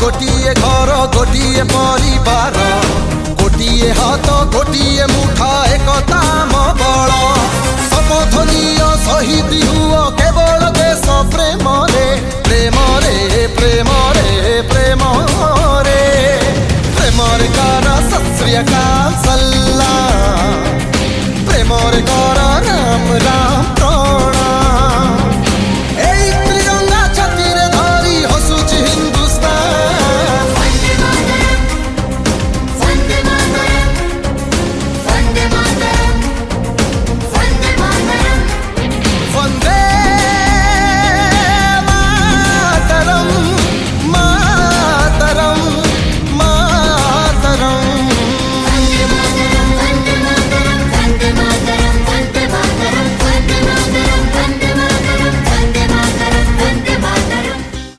गोटिए घर गोटिए परिवार गोटिए हाथ गोटिए मुठा एकता बल शपथ निय शहीद हुओ